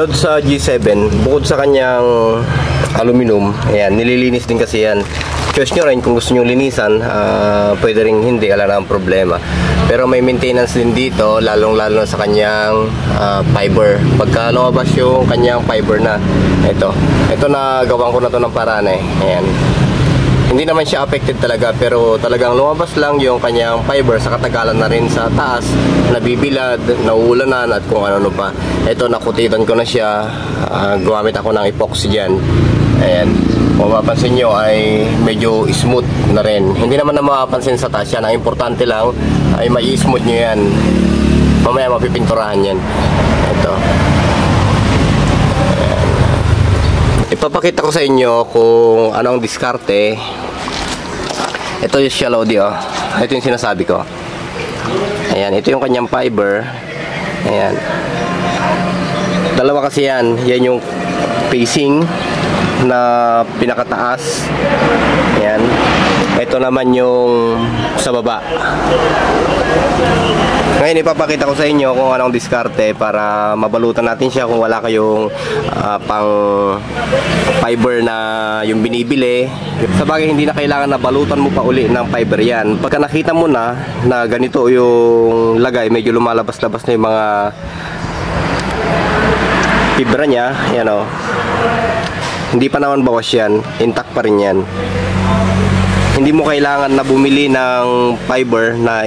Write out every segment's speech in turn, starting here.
Sunod sa G7, bukod sa kanyang aluminum, ayan, nililinis din kasi yan. Choice nyo rin kung gusto nyo linisan, pwede rin hindi, wala na ang problema. Pero may maintenance din dito, lalong-lalo na sa kanyang fiber. Pagka lumabas yung kanyang fiber na, ito na gawang ko na to ng paraan eh. Ayan. Hindi naman siya affected talaga, pero talagang lumabas lang yung kanyang fiber sa katagalan na rin sa taas, nabibilad, nauulanan at kung ano pa. Ito, nakutitan ko na siya, gumamit ako ng epoxy dyan. Ayan. Kung mapapansin nyo ay medyo smooth na rin. Hindi naman na mapapansin sa taas yan. Ang importante lang ay mai-smooth nyo yan. Mamaya mapipinturahan yan. Ito. Ayan. Ipapakita ko sa inyo kung anong diskarte. Ito yung shallow di, oh. Ito yung sinasabi ko. Ayan. Ito yung kanyang fiber. Ayan. Dalawa kasi yan. Yan yung facing na pinakataas. Ayan. Ito naman yung sa baba. Ngayon ipapakita ko sa inyo kung anong diskarte para mabalutan natin siya kung wala kayong pang fiber na yung binibili. Sabagay hindi na kailangan na balutan mo pa uli ng fiber yan. Pagka nakita mo na ganito yung lagay, medyo lumalabas-labas na yung mga fibra niya, yan o. Hindi pa naman bawas yan, intact pa rin yan. Hindi mo kailangan na bumili ng fiber na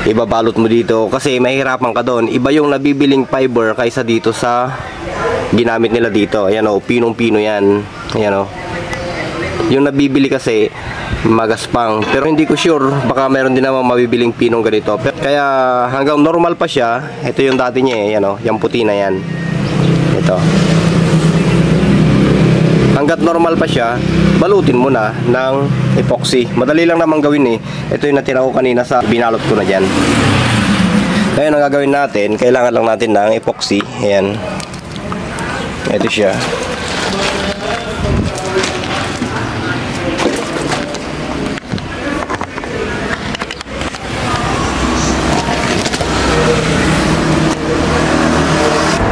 ibabalot mo dito kasi mahihirapan ka doon. Iba yung nabibiling fiber kaysa dito sa ginamit nila dito. Ayan o, pinong-pino yan. Ayan o. Yung nabibili kasi magaspang. Pero hindi ko sure, baka meron din naman mabibiling pinong ganito. Kaya hanggang normal pa siya, ito yung dati niya eh. Ayan o, yung puti na yan. Ito. Hanggat normal pa siya, balutin mo na ng epoxy. Madali lang naman gawin eh. Ito yung natira ko kanina sa binalot ko na dyan. Ngayon ang gagawin natin, kailangan lang natin ng epoxy. Ayan. Ito siya.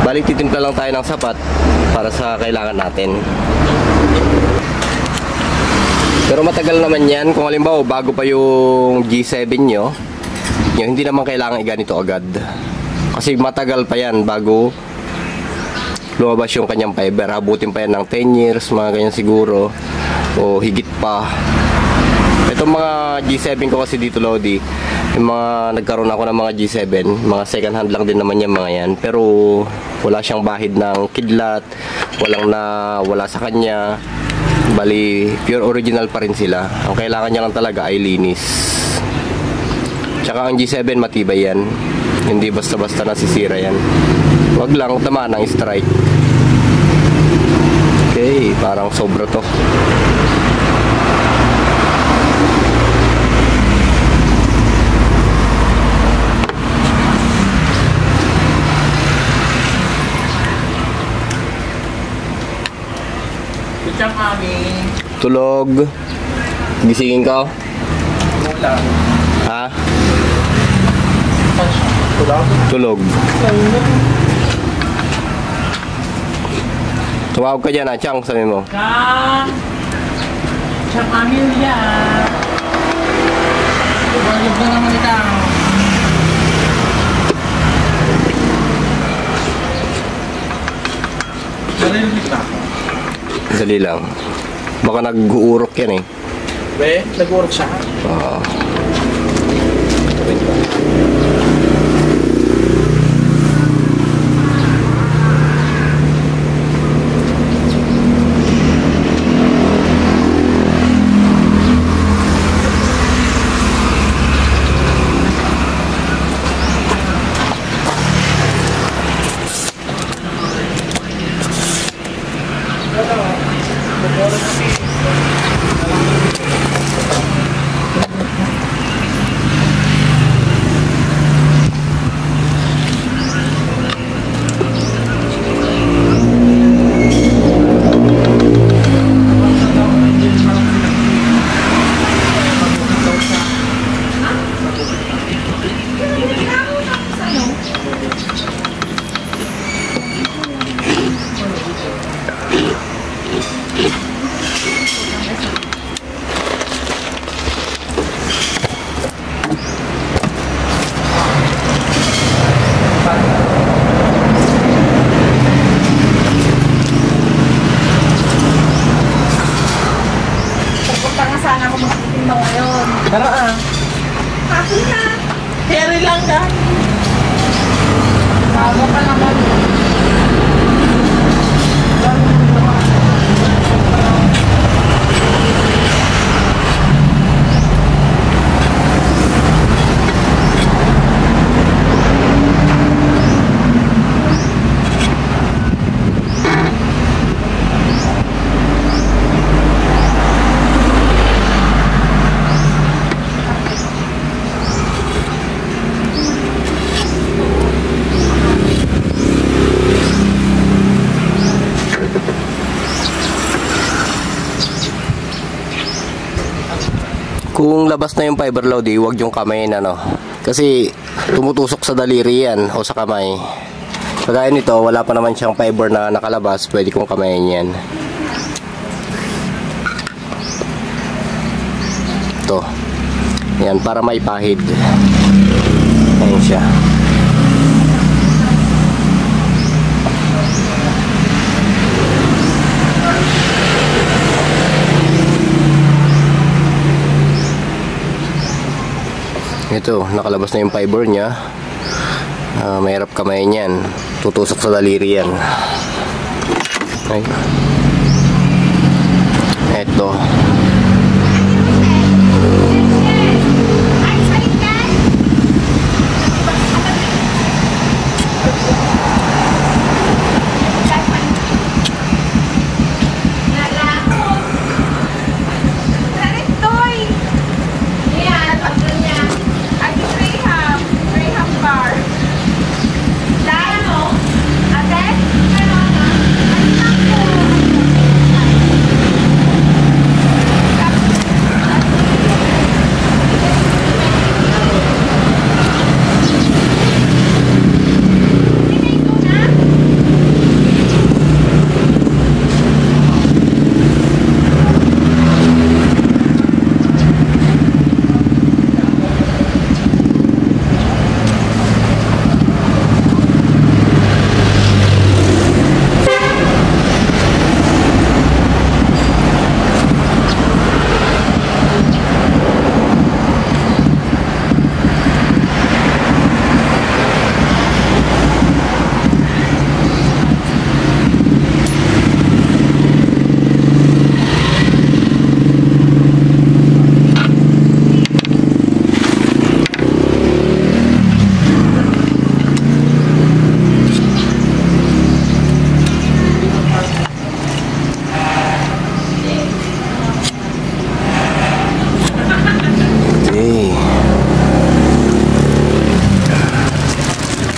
Balik titimpla lang tayo ng sapat para sa kailangan natin. Pero matagal naman yan. Kung halimbawa bago pa yung G7 nyo, hindi naman kailangan iganito agad. Kasi matagal pa yan bago lumabas yung kanyang fiber. Abutin pa yan ng 10 years, mga ganyan siguro, o higit pa. Itong mga G7 ko kasi dito, Lodi, yung mga nagkaroon ako ng mga G7, mga second hand lang din naman yan mga yan. Pero wala siyang bahid ng kidlat, wala sa kanya. Bali, pure original pa rin sila. Ang kailangan niya lang talaga ay linis. Tsaka ang G7 matibay yan. Hindi basta-basta nasisira yan. Wag lang tamaan ng strike. Okay, parang sobra to. Tulog. Gisingin ka? Wala. Ha? Tulog. Tumawag ka dyan ha, Chang, sabi mo. Chang! Chang Amelia! Tumawag na naman ito. Narinig na ako. Dali lang. Baka nag-uurok yan eh. Be, nag-uurok siya. Kung labas na yung fiber Lodi, huwag yung kamay ano. Kasi tumutusok sa daliri yan o sa kamay. Kagaya nito, wala pa naman siyang fiber na nakalabas, pwede kong kamayin yan. Ito. Yan, para may pahid. Ayan siya. Ito, nakalabas na yung fiber niya. Mahirap kamayin yan. Tutusok sa daliri yan. Okay. Ito.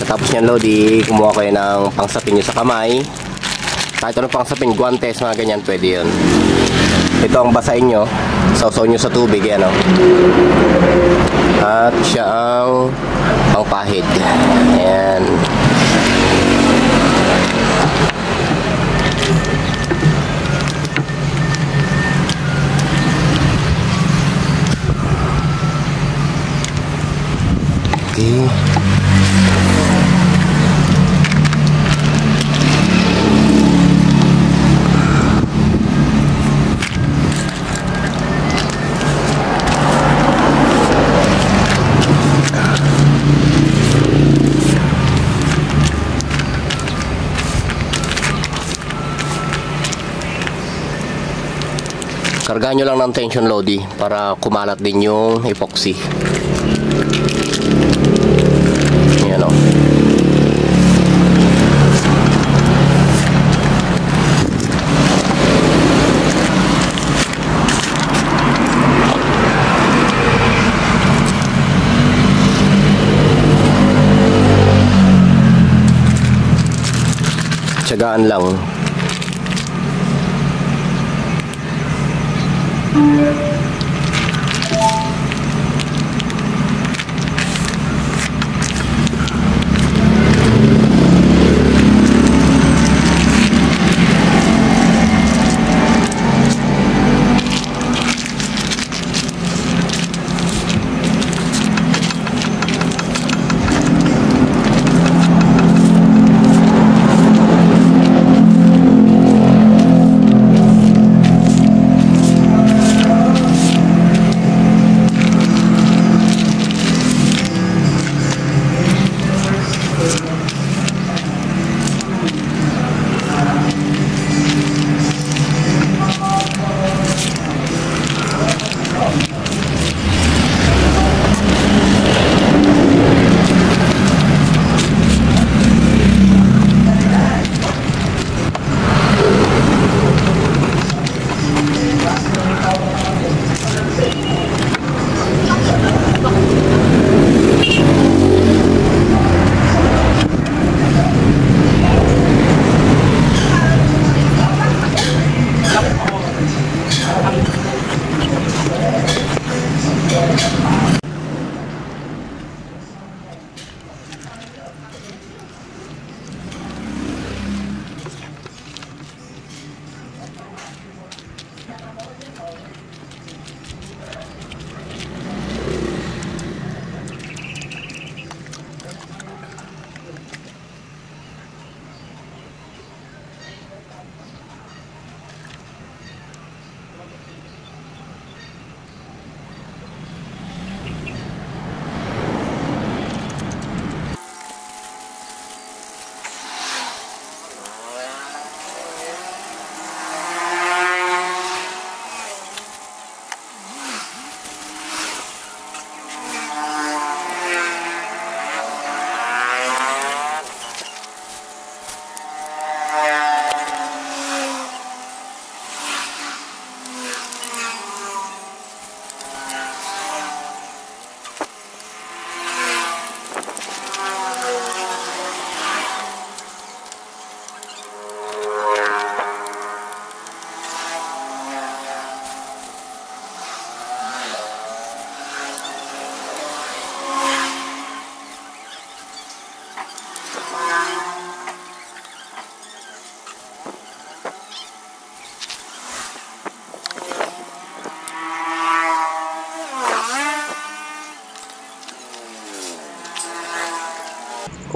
Tapos yan Lodi, kumuha kayo ng pangsapin nyo sa kamay. Kahit anong pangsapin, guantes, mga ganyan, pwede yun. Ito ang basahin nyo, sausaw nyo sa tubig, yan o. At siya ang pangpahid. Ayan. Okay. Kargahan nyo lang ng tension Lodi para kumalat din yung epoxy. Ayan o. Tiyagaan lang.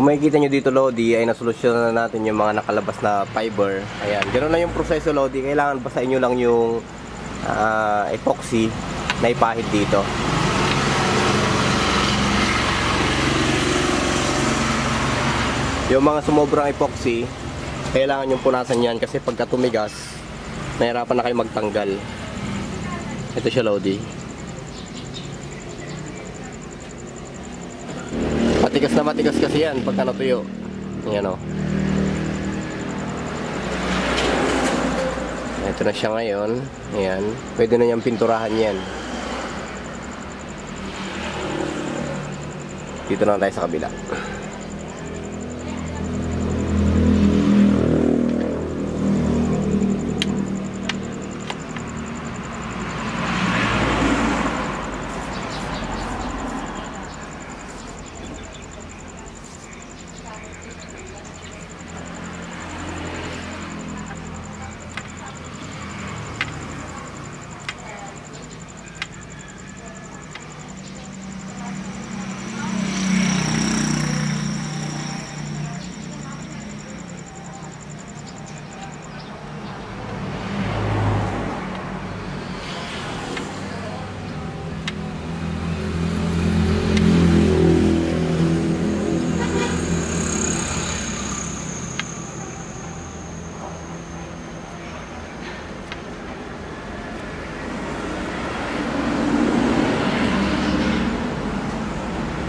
Kung makikita nyo dito, Lodi, ay nasolusyonan na natin yung mga nakalabas na fiber. Ayan, ganoon lang yung proseso, Lodi. Kailangan basahin nyo lang yung epoxy na ipahid dito. Yung mga sumobrang epoxy, kailangan yung punasan yan kasi pagka tumigas, nahirapan na kayo magtanggal. Ito siya, Lodi. Matigas na matigas kasi yan pagka natuyo. Ayan o. Ito na siya ngayon. Ayan. Pwede na niyang pinturahan yan. Dito na tayo sa kabila.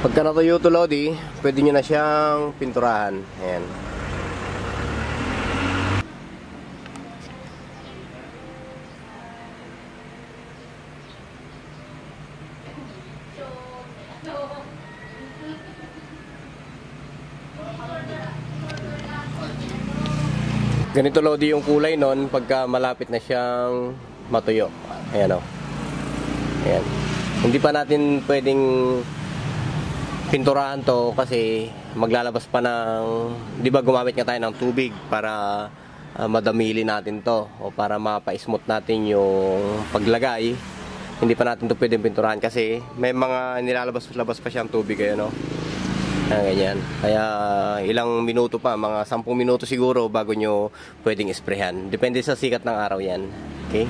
Pagka natuyo ito, Lodi, pwede nyo na siyang pinturahan. Ayan. Ganito, Lodi, yung kulay nun pagka malapit na siyang matuyo. Ayan o. Ayan. Hindi pa natin pwedeng pinturahan to kasi maglalabas pa ng, di ba gumamit nga tayo ng tubig para madamili natin to o para mapa-smooth natin yung paglagay. Hindi pa natin to pwedeng pinturahan kasi may mga nilalabas-labas pa siyang tubig, no? Ganyan. Kaya ilang minuto pa, mga 10 minuto siguro bago nyo pwedeng sprayhan. Depende sa sikat ng araw yan. Okay?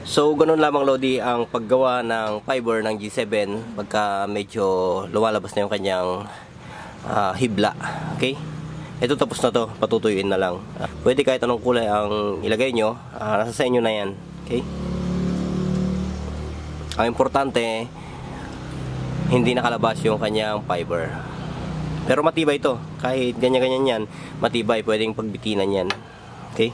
So, ganun lamang, Lodi, ang paggawa ng fiber ng G7 pagka medyo lumalabas na yung kanyang hibla. Okay? Ito tapos na to, patutuyuin na lang. Pwede kahit anong kulay ang ilagay nyo, nasa sa inyo na yan. Okay? Ang importante, hindi nakalabas yung kanyang fiber. Pero matibay ito. Kahit ganyan-ganyan yan, matibay. Pwedeng pagbitinan yan. Okay?